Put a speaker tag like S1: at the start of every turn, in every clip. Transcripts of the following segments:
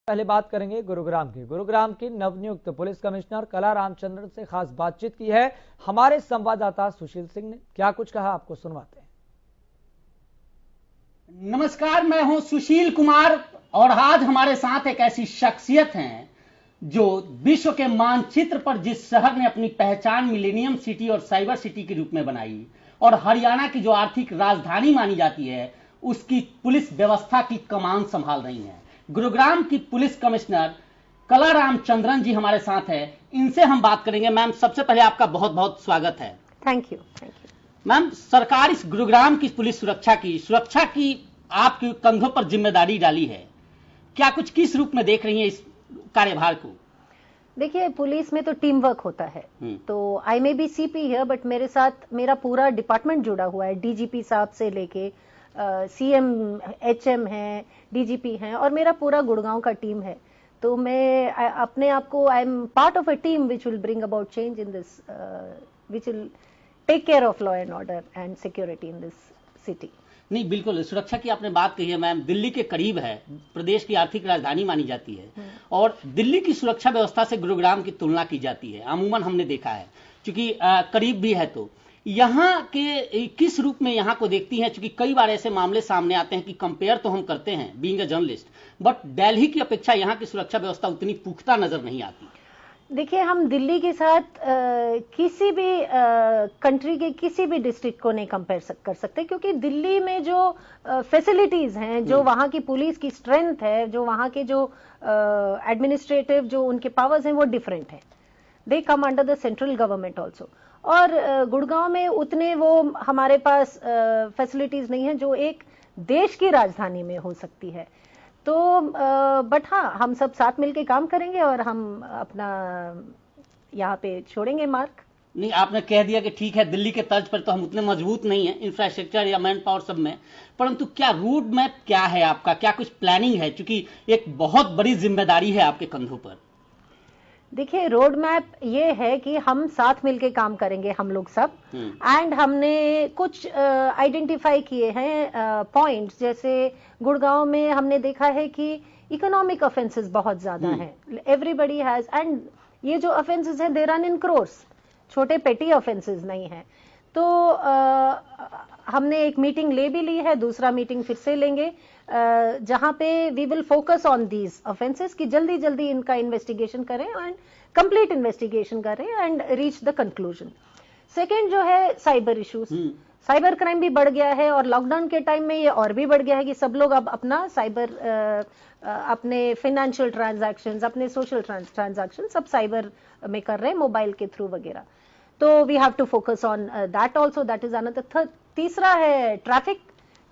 S1: पहले बात करेंगे गुरुग्राम की नवनियुक्त पुलिस कमिश्नर कला रामचंद्रन से खास बातचीत की है हमारे संवाददाता सुशील सिंह ने। क्या कुछ कहा आपको सुनवाते हैं।
S2: नमस्कार, मैं हूं सुशील कुमार और आज हमारे साथ एक ऐसी शख्सियत हैं जो विश्व के मानचित्र पर जिस शहर ने अपनी पहचान मिलेनियम सिटी और साइबर सिटी के रूप में बनाई और हरियाणा की जो आर्थिक राजधानी मानी जाती है उसकी पुलिस व्यवस्था की कमान संभाल रही हैं। गुरुग्राम की पुलिस कमिश्नर कला रामचंद्रन जी हमारे साथ है, इनसे हम बात करेंगे। मैम, सबसे पहले आपका बहुत बहुत स्वागत है।
S3: Thank you.
S2: मैम, सरकार इस गुरुग्राम की पुलिस सुरक्षा की आपके कंधों पर जिम्मेदारी डाली है, क्या कुछ किस रूप में देख रही हैं इस कार्यभार को?
S3: देखिए, पुलिस में तो टीम वर्क होता है, तो आई मे बी सीपी है बट मेरे साथ मेरा पूरा डिपार्टमेंट जुड़ा हुआ है। डीजीपी साहब से लेके सीएम, एचएम है, डीजीपी हैं और मेरा पूरा गुड़गांव का टीम है। तो मैं अपने आप को I am part of a team which will bring about change in this, which will take care of law and order and security in this city.
S2: नहीं, बिल्कुल सुरक्षा की आपने बात कही है मैम। दिल्ली के करीब है, प्रदेश की आर्थिक राजधानी मानी जाती है और दिल्ली की सुरक्षा व्यवस्था से गुरुग्राम की तुलना की जाती है अमूमन, हमने देखा है, क्योंकि करीब भी है। तो यहाँ के किस रूप में यहाँ को देखती हैं? क्योंकि कई बार ऐसे मामले सामने आते हैं कि कंपेयर तो हम करते हैं being a journalist, but Delhi की अपेक्षा यहाँ की सुरक्षा व्यवस्था उतनी पुख्ता नजर नहीं आती।
S3: देखिए, हम दिल्ली के साथ किसी भी कंट्री के किसी भी डिस्ट्रिक्ट को नहीं कंपेयर कर सकते, क्योंकि दिल्ली में जो फैसिलिटीज हैं, जो वहाँ की पुलिस की स्ट्रेंथ है, जो वहाँ के जो एडमिनिस्ट्रेटिव जो उनके पावर्स हैं वो डिफरेंट है। They come under the central government also. और गुड़गांव में उतने वो हमारे पास फैसिलिटीज नहीं है जो एक देश की राजधानी में हो सकती है। तो बट हाँ, हम सब साथ मिलके काम करेंगे और हम अपना यहाँ पे छोड़ेंगे मार्क।
S2: नहीं, आपने कह दिया कि ठीक है, दिल्ली के तर्ज पर तो हम उतने मजबूत नहीं है इंफ्रास्ट्रक्चर या मैन पावर सब में, परंतु क्या रोड मैप क्या है आपका? क्या कुछ प्लानिंग है? क्योंकि एक बहुत बड़ी जिम्मेदारी है आपके कंधों पर।
S3: देखिए, रोड मैप ये है कि हम साथ मिलके काम करेंगे, हम लोग सब। एंड हमने कुछ आइडेंटिफाई किए हैं पॉइंट्स, जैसे गुड़गांव में हमने देखा है कि इकोनॉमिक ऑफेंसेस बहुत ज्यादा हैं। एवरीबडी हैज, एंड ये जो ऑफेंसेस हैं दे रन इन क्रोर्स, छोटे पेटी ऑफेंसेस नहीं है। तो हमने एक मीटिंग ले भी ली है, दूसरा मीटिंग फिर से लेंगे, जहां पे we will focus on these offences कि जल्दी जल्दी इनका इन्वेस्टिगेशन करें एंड कंप्लीट इन्वेस्टिगेशन करें and reach the conclusion. Second जो है साइबर इश्यूज, साइबर क्राइम भी बढ़ गया है और लॉकडाउन के टाइम में ये और भी बढ़ गया है कि सब लोग अब अपना साइबर अपने फाइनेंशियल ट्रांजैक्शंस, अपने सोशल ट्रांजैक्शन सब साइबर में कर रहे हैं, मोबाइल के थ्रू वगैरह। तो we have to focus on that also, that is another. तीसरा है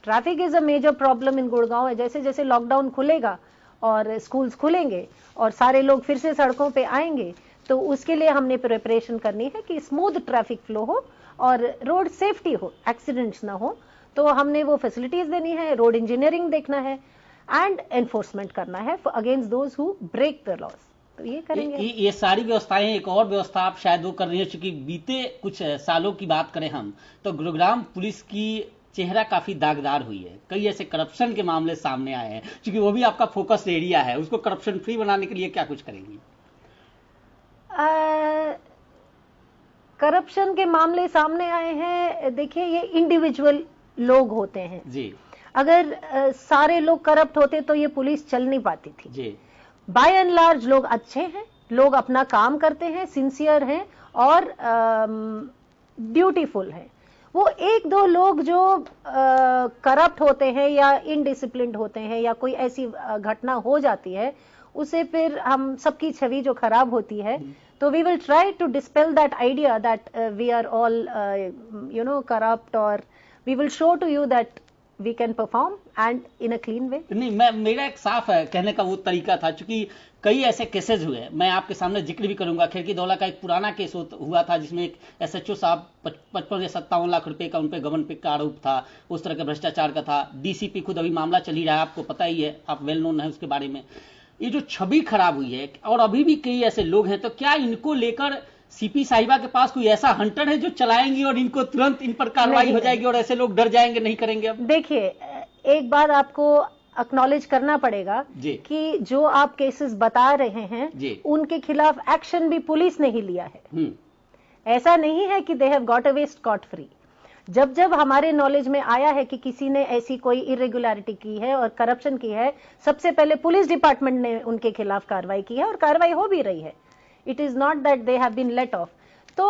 S3: traffic is a major problem in Gurgaon है। जैसे जैसे लॉकडाउन खुलेगा और स्कूल्स खुलेंगे और सारे लोग फिर से सड़कों पे आएंगे, तो उसके लिए हमने प्रिपरेशन करनी है कि स्मूथ ट्रैफिक फ्लो हो और रोड सेफ्टी हो, एक्सीडेंट्स ना हो। तो हमने वो फैसिलिटीज देनी है, रोड इंजीनियरिंग देखना है एंड एनफोर्समेंट करना है against those who break the laws. तो ये करेंगे।
S2: ये सारी व्यवस्थाएं, एक और व्यवस्था आप शायद वो कर रही है, क्योंकि बीते कुछ सालों की बात करें हम तो गुरुग्राम पुलिस की चेहरा काफी दागदार हुई है। कई ऐसे करप्शन के मामले सामने आए हैं, क्योंकि वो भी आपका फोकस एरिया है। उसको करप्शन फ्री बनाने के लिए क्या कुछ करेंगी?
S3: करप्शन के मामले सामने आए हैं। देखिए, ये इंडिविजुअल लोग होते हैं
S2: जी।
S3: अगर सारे लोग करप्ट होते तो ये पुलिस चल नहीं पाती थी
S2: जी।
S3: बाय एंड लार्ज लोग अच्छे हैं, लोग अपना काम करते हैं, सिंसियर हैं और ड्यूटीफुल हैं। वो एक दो लोग जो करप्ट होते हैं या इनडिसिप्लिन्ड होते हैं या कोई ऐसी घटना हो जाती है, उसे फिर हम सबकी छवि जो खराब होती है, तो we will try to dispel that idea that we are all corrupt, और we will show to you that we can perform and in a clean way।
S2: नहीं, मेरा एक साफ है कहने का वो तरीका था, क्योंकि कई ऐसे केसेस हुए, मैं आपके सामने जिक्र भी करूंगा। खिड़कीदौला का एक पुराना केस हुआ था जिसमें एक एसएचओ साहब 55 या 57 लाख रुपए का उन पे गबन पिक का आरोप था, उस तरह के भ्रष्टाचार का था। डीसीपी खुद अभी मामला चल ही रहा है, आपको पता ही है, आप वेल नोन है उसके बारे में। ये जो छवि खराब हुई है और अभी भी कई ऐसे लोग हैं, तो क्या इनको लेकर सीपी साहिबा के पास कोई ऐसा हंटर है जो चलाएंगी और इनको तुरंत इन पर कार्रवाई हो जाएगी और ऐसे लोग डर जाएंगे, नहीं करेंगे? अब
S3: देखिए, एक बात आपको एक्नॉलेज करना पड़ेगा कि जो आप केसेस बता रहे हैं उनके खिलाफ एक्शन भी पुलिस ने ही लिया है। ऐसा नहीं है कि they have got away scot free. जब जब हमारे नॉलेज में आया है कि किसी ने ऐसी कोई इरेगुलरिटी की है और करप्शन की है, सबसे पहले पुलिस डिपार्टमेंट ने उनके खिलाफ कार्रवाई की है और कार्रवाई हो भी रही है। It is not that they have been let off. तो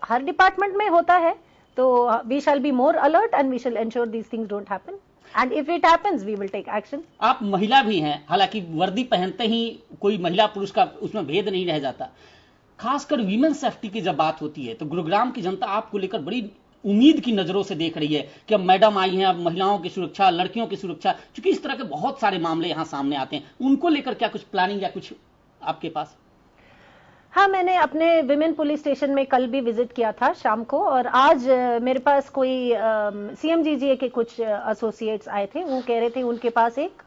S3: हर डिपार्टमेंट में होता है, तो we shall be more alert and we shall ensure these things don't happen and if it happens we will take action.
S2: आप महिला भी हैं, हालांकि वर्दी पहनते ही कोई महिला पुरुष का उसमें भेद नहीं रह जाता। खासकर वीमेन सेफ्टी की जब बात होती है तो गुरुग्राम की जनता आपको लेकर बड़ी उम्मीद की नजरों से देख रही है कि अब मैडम आई हैं, अब महिलाओं की सुरक्षा, लड़कियों की सुरक्षा, क्योंकि इस तरह के बहुत सारे मामले यहां सामने आते हैं, उनको लेकर क्या कुछ प्लानिंग या कुछ आपके पास?
S3: हाँ, मैंने अपने विमेन पुलिस स्टेशन में कल भी विजिट किया था शाम को, और आज मेरे पास कोई CMGGA के कुछ एसोसिएट्स आए थे। वो कह रहे थे उनके पास एक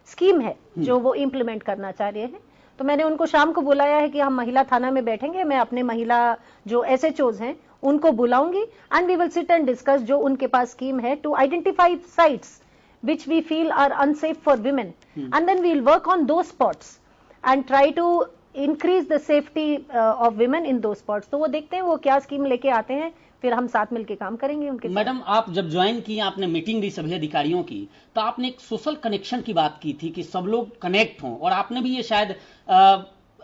S3: स्कीम है जो वो इम्प्लीमेंट करना चाह रहे हैं। तो मैंने उनको शाम को बुलाया है कि हम महिला थाना में बैठेंगे, मैं अपने महिला जो SHOs हैं उनको बुलाऊंगी and we will sit and discuss जो उनके पास स्कीम है to identify sites which we feel are unsafe for women, and then we'll work on those spots and try to increase the safety of women in those spots। तो वो देखते हैं वो क्या स्कीम लेके आते हैं, फिर हम साथ मिलके काम करेंगे उनके साथ।
S2: मैडम, आप जब ज्वाइन किए, आपने मीटिंग ली सभी अधिकारियों की, तो आपने एक सोशल कनेक्शन की बात की थी कि सब लोग कनेक्ट हों, और आपने भी ये शायद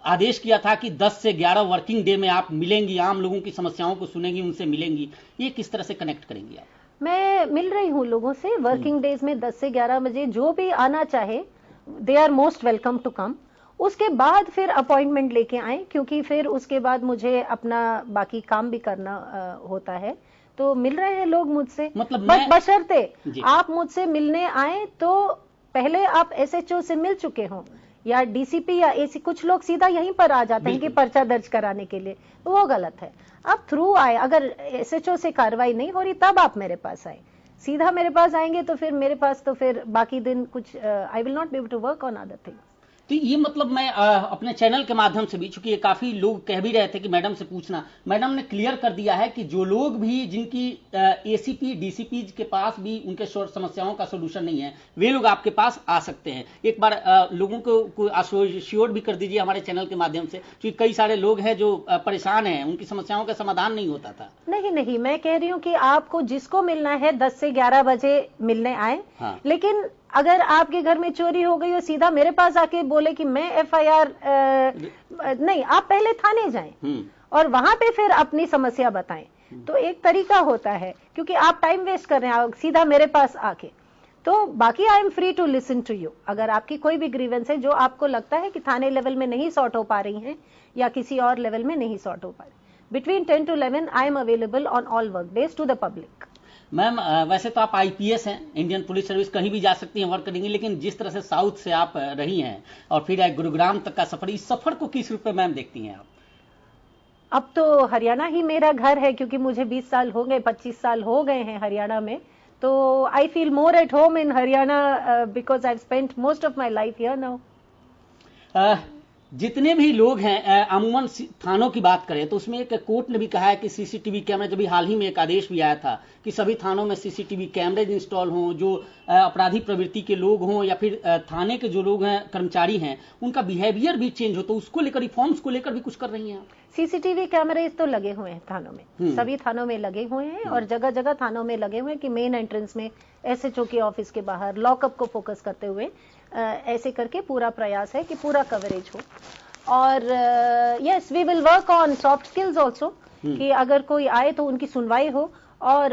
S2: आदेश किया था कि 10 से 11 वर्किंग डे में आप मिलेंगी, आम लोगों की समस्याओं को सुनेंगी, उनसे मिलेंगी। ये किस तरह से कनेक्ट करेंगी आप?
S3: मैं मिल रही हूँ लोगों से वर्किंग डेज में 10 से 11 बजे। जो भी आना चाहे they are most welcome to come. उसके बाद फिर अपॉइंटमेंट लेके आए, क्योंकि फिर उसके बाद मुझे अपना बाकी काम भी करना होता है। तो मिल रहे हैं लोग मुझसे,
S2: मतलब
S3: बस बशर्ते आप मुझसे मिलने आए तो पहले आप SHO से मिल चुके हों या DCP या AC। कुछ लोग सीधा यहीं पर आ जाते हैं कि पर्चा दर्ज कराने के लिए, तो वो गलत है। आप थ्रू आए, अगर SHO से कार्रवाई नहीं हो रही तब आप मेरे पास आए। सीधा मेरे पास आएंगे तो फिर मेरे पास तो फिर बाकी दिन कुछ I will not be able to work on other things.
S2: तो ये मतलब मैं अपने चैनल के माध्यम से भी, चूंकि ये काफी लोग कह भी रहे थे कि मैडम से पूछना, मैडम ने क्लियर कर दिया है कि जो लोग भी जिनकी ACP DCP के पास भी उनके समस्याओं का सोल्यूशन नहीं है, वे लोग आपके पास आ सकते हैं। एक बार लोगों को एश्योर भी कर दीजिए हमारे चैनल के माध्यम से, क्योंकि कई सारे लोग हैं जो परेशान हैं, उनकी समस्याओं का समाधान नहीं होता था।
S3: नहीं, मैं कह रही हूँ कि आपको जिसको मिलना है 10 से 11 बजे मिलने आए। हाँ। लेकिन अगर आपके घर में चोरी हो गई और सीधा मेरे पास आके बोले कि मैं FIR नहीं, आप पहले थाने जाएं और वहां पे फिर अपनी समस्या बताएं। तो एक तरीका होता है, क्योंकि आप टाइम वेस्ट कर रहे हैं सीधा मेरे पास आके। तो बाकी I am free to listen to you. अगर आपकी कोई भी ग्रीवेंस है जो आपको लगता है कि थाने लेवल में नहीं सॉर्ट हो पा रही है या किसी और लेवल में नहीं सॉर्ट हो पा रही, between 10 to 11 I am available on all work days to the public.
S2: Ma'am, वैसे तो आप IPS हैं, इंडियन पुलिस सर्विस, कहीं भी जा सकती हैं, वर्क करेंगी, लेकिन जिस तरह से साउथ से आप रही हैं और फिर गुरुग्राम तक का सफर, इस सफर को किस रूप में मैम देखती हैं आप? अब
S3: तो हरियाणा ही मेरा घर है, क्योंकि मुझे 20 साल हो गए, 25 साल हो गए हैं हरियाणा में। तो I feel more at home in Haryana because I have spent most of my life here now.
S2: जितने भी लोग हैं, अमूमन थानों की बात करें तो उसमें एक कोर्ट ने भी कहा है कि CCTV कैमरा, जब हाल ही में एक आदेश भी आया था कि सभी थानों में CCTV कैमरे इंस्टॉल हों, जो अपराधी प्रवृत्ति के लोग हों या फिर थाने के जो लोग हैं, कर्मचारी हैं, उनका बिहेवियर भी चेंज हो। तो उसको लेकर, रिफॉर्म्स को लेकर भी कुछ कर रही हैं आप? CCTV
S3: कैमरे तो लगे हुए हैं थानों में, सभी थानों में लगे हुए हैं और जगह जगह थानों में लगे हुए हैं कि मेन एंट्रेंस में, SHO के ऑफिस के बाहर, लॉकअप को फोकस करते हुए ऐसे करके पूरा प्रयास है कि पूरा कवरेज हो। और yes, we will work on soft skills also, कि अगर कोई आए तो उनकी सुनवाई हो और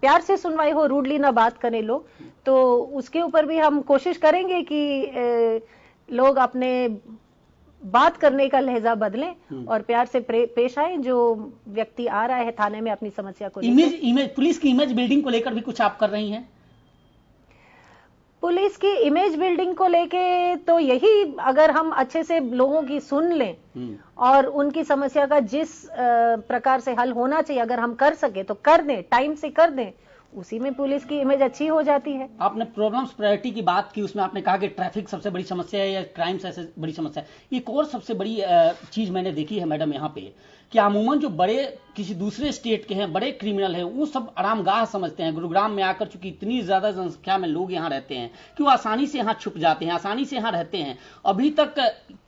S3: प्यार से सुनवाई हो, रूडली ना बात करें लोग। तो उसके ऊपर भी हम कोशिश करेंगे कि लोग अपने बात करने का लहजा बदलें और प्यार से पेश आए। जो व्यक्ति आ रहा है थाने में अपनी समस्या को,
S2: इमेज पुलिस की इमेज बिल्डिंग को लेकर भी कुछ आप कर रही हैं?
S3: पुलिस की इमेज बिल्डिंग को लेके तो यही, अगर हम अच्छे से लोगों की सुन लें और उनकी समस्या का जिस प्रकार से हल होना चाहिए अगर हम कर सके तो कर दें, टाइम से कर दें, उसी में पुलिस की इमेज अच्छी हो जाती है।
S2: आपने प्रॉब्लम्स प्रायोरिटी की बात की, उसमें आपने कहा कि ट्रैफिक सबसे बड़ी समस्या है या क्राइम सबसे बड़ी समस्या है। एक और सबसे बड़ी चीज मैंने देखी है मैडम यहाँ पे कि अमूमन जो बड़े किसी दूसरे स्टेट के हैं, बड़े क्रिमिनल हैं, वो सब आरामगाह समझते हैं गुरुग्राम में आकर, चूंकि इतनी ज्यादा जनसंख्या में लोग यहाँ रहते हैं कि वो आसानी से यहाँ छुप जाते हैं, आसानी से यहाँ रहते हैं। अभी तक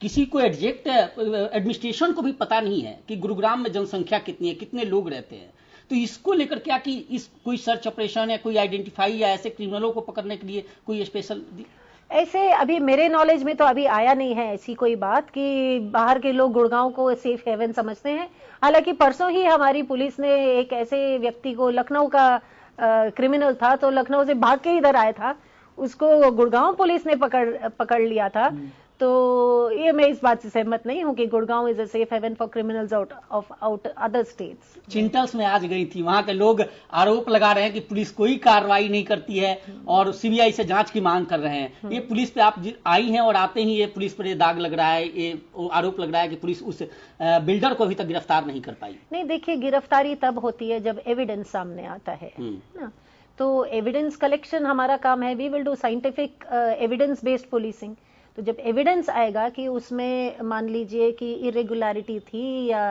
S2: किसी को एग्जैक्ट एडमिनिस्ट्रेशन को भी पता नहीं है कि गुरुग्राम में जनसंख्या कितनी है, कितने लोग रहते हैं। तो इसको लेकर क्या कि इस कोई सर्च ऑपरेशन या कोई आइडेंटिफाई या ऐसे क्रिमिनलों को पकड़ने के लिए कोई स्पेशल?
S3: ऐसे अभी मेरे नॉलेज में तो अभी आया नहीं है ऐसी कोई बात कि बाहर के लोग गुड़गांव को सेफ हेवन समझते हैं। हालांकि परसों ही हमारी पुलिस ने एक ऐसे व्यक्ति को, लखनऊ का क्रिमिनल था, तो लखनऊ से भाग के इधर आया था, उसको गुड़गांव पुलिस ने पकड़ लिया था। तो ये मैं इस बात से सहमत नहीं हूं कि Gurgaon is a safe haven for criminals out other states.
S2: चिंटल्स में आज गई थी, वहां के लोग आरोप लगा रहे हैं कि पुलिस कोई कार्रवाई नहीं करती है और सीबीआई से जांच की मांग कर रहे हैं। ये पुलिस पे आप आई हैं और आते ही ये पुलिस पर ये दाग लग रहा है, ये आरोप लग रहा है कि पुलिस उस बिल्डर को अभी तक गिरफ्तार नहीं कर पाई।
S3: नहीं, देखिए, गिरफ्तारी तब होती है जब एविडेंस सामने आता है ना। तो एविडेंस कलेक्शन हमारा काम है। We will do scientific evidence based policing. तो जब एविडेंस आएगा कि उसमें मान लीजिए कि इरेगुलरिटी थी या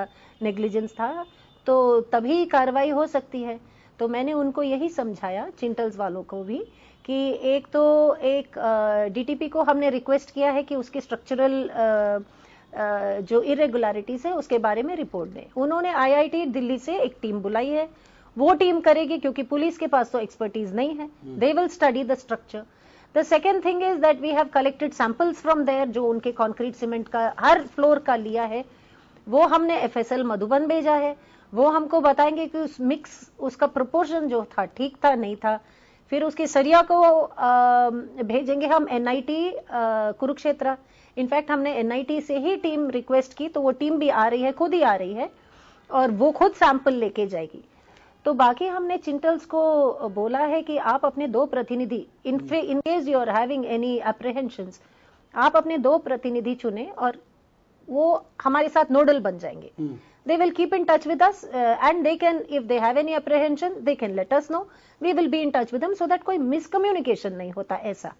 S3: नेग्लिजेंस था, तो तभी कार्रवाई हो सकती है। तो मैंने उनको यही समझाया, चिंटल्स वालों को भी, कि एक डीटीपी को हमने रिक्वेस्ट किया है कि उसकी स्ट्रक्चरल जो इरेगुलरिटीज है उसके बारे में रिपोर्ट दें। उन्होंने आईआईटी दिल्ली से एक टीम बुलाई है, वो टीम करेगी, क्योंकि पुलिस के पास तो एक्सपर्टीज नहीं है। They will study the structure. The second thing is that we have collected samples from there, जो उनके कंक्रीट सीमेंट का हर फ्लोर का लिया है, वो हमने एफएसएल मधुबन भेजा है। वो हमको बताएंगे कि उस मिक्स, उसका प्रोपोर्शन जो था ठीक था नहीं था। फिर उसके सरिया को भेजेंगे हम एनआईटी कुरुक्षेत्र। इनफैक्ट हमने एनआईटी से ही टीम रिक्वेस्ट की, तो वो टीम भी आ रही है, खुद ही आ रही है, और वो खुद सैंपल लेके जाएगी। तो बाकी हमने चिंटल्स को बोला है कि आप अपने 2 प्रतिनिधि, in case you are having any apprehensions, आप अपने 2 प्रतिनिधि चुने और वो हमारे साथ नोडल बन जाएंगे। They will keep in touch with us and they can, if they have any apprehension, they can let us know. We will be in touch with them so that कोई मिसकम्युनिकेशन नहीं होता ऐसा।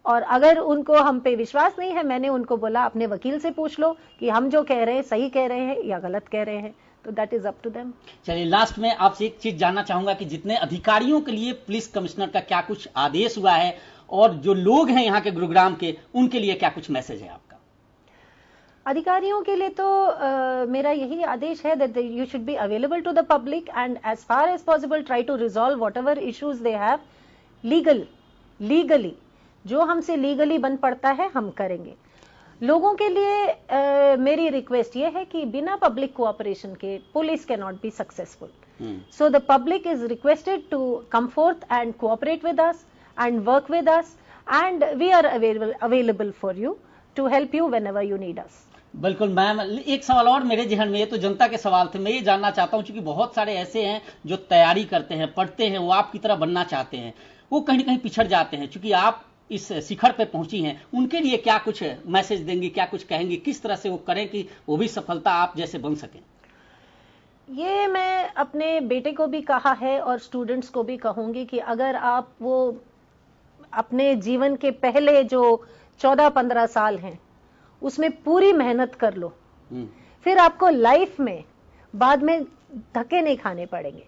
S3: और अगर उनको हम पे विश्वास नहीं है, मैंने उनको बोला अपने वकील से पूछ लो कि हम जो कह रहे हैं सही कह रहे हैं या गलत कह रहे हैं। तो that is up to them.
S2: चलिए, लास्ट में आपसे एक चीज जानना चाहूंगा कि जितने अधिकारियों के लिए पुलिस कमिश्नर का क्या कुछ आदेश हुआ है और जो लोग हैं यहाँ के गुरुग्राम के, उनके लिए क्या कुछ मैसेज है आपका?
S3: अधिकारियों के लिए तो मेरा यही आदेश है that you should be available to the public and as far as possible try to resolve whatever issues they have legally। जो हमसे लीगली बन पड़ता है हम करेंगे। लोगों के लिए मेरी रिक्वेस्ट ये है कि बिना पब्लिक कोऑपरेशन के police can not be successful. So the public is requested to come forth and cooperate with us and work with us and we are available for you to help you whenever you need us.
S2: बिल्कुल ma'am, एक सवाल और मेरे जहन में, ये तो जनता के सवाल थे, मैं ये जानना चाहता हूं, क्योंकि बहुत सारे ऐसे हैं जो तैयारी करते हैं, पढ़ते हैं, वो आपकी तरह बनना चाहते हैं, वो कहीं ना कहीं पिछड़ जाते हैं। चूंकि आप इस शिखर पे पहुंची हैं, उनके लिए क्या कुछ मैसेज देंगे, क्या कुछ कहेंगे, किस तरह से वो करें कि वो भी सफलता आप जैसे बन सकें?
S3: ये मैं अपने बेटे को भी कहा है और स्टूडेंट्स को भी कहूंगी कि अगर आप वो अपने जीवन के पहले जो 14-15 साल हैं उसमें पूरी मेहनत कर लो, फिर आपको लाइफ में बाद में धक्के नहीं खाने पड़ेंगे।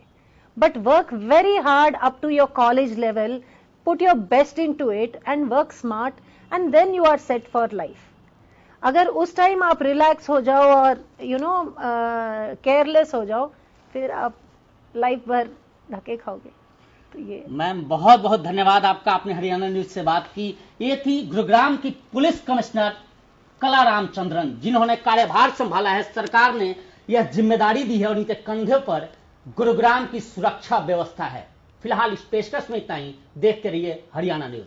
S3: But work very hard up to your college level, put your best into it and work smart and then you are set for life। अगर उस टाइम आप रिलैक्स हो जाओ और केयरलेस हो जाओ, फिर आप लाइफ भर धक्के खाओगे। तो ये
S2: मैम, बहुत बहुत धन्यवाद आपका, आपने हरियाणा न्यूज से बात की। ये थी गुरुग्राम की पुलिस कमिश्नर कला रामचंद्रन, जिन्होंने कार्यभार संभाला है। सरकार ने यह जिम्मेदारी दी है और इनके कंधे पर गुरुग्राम की सुरक्षा व्यवस्था है। फिलहाल इस पेशकश में इतना ही। देखते रहिए हरियाणा न्यूज।